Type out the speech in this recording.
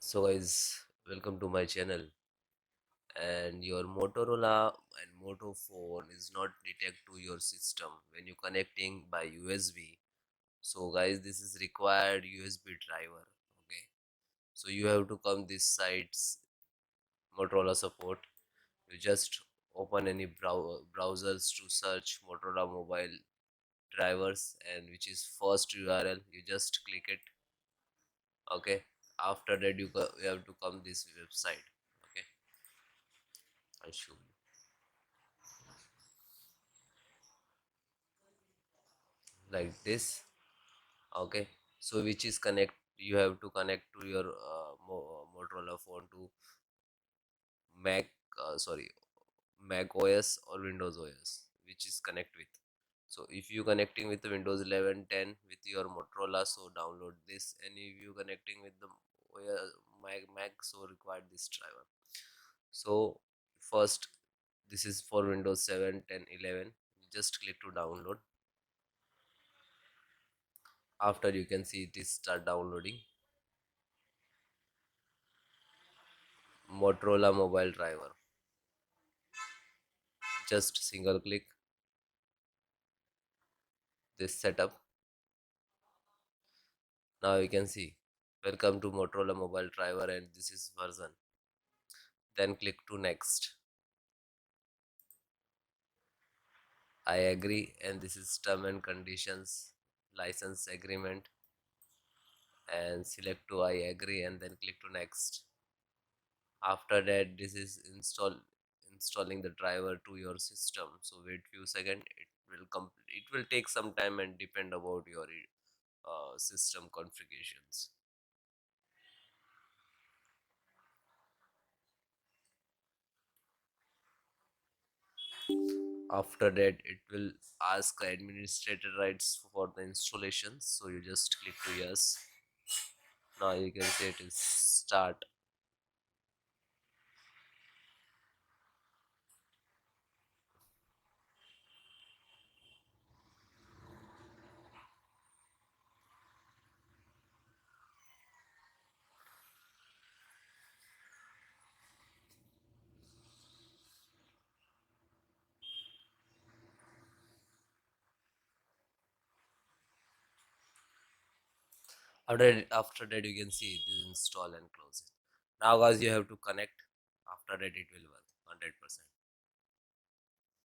So guys, welcome to my channel. And your Motorola and Moto phone is not detect to your system when you connecting by USB. So guys, this is required USB driver. Okay, so you have to come this site's Motorola support. You just open any browsers to search Motorola mobile drivers, and which is first URL. You just click it. Okay, after that you have to come this website. Okay, I show you like this. Okay, so which is connect, you have to connect to your Motorola phone to mac sorry, Mac OS or Windows OS, which is connect with. So if you connecting with the Windows 11 10 with your Motorola, so download this. And if you connecting with the Mac, so require this driver. So first, this is for Windows 7 10 11. Just click to download. After, you can see it is start downloading Motorola mobile driver. Just single click this setup. Now you can see welcome to Motorola mobile driver, and this is version. Then click to next. I agree, and this is term and conditions, license agreement, and select to I agree, and then click to next. After that, this is installing the driver to your system. So wait few seconds, it will take some time and depend about your system configurations. After that, it will ask administrator rights for the installation, so you just click to yes. Now you can see it is start. After that, you can see it is install and close it. Now guys, you have to connect. After that, it will work 100%.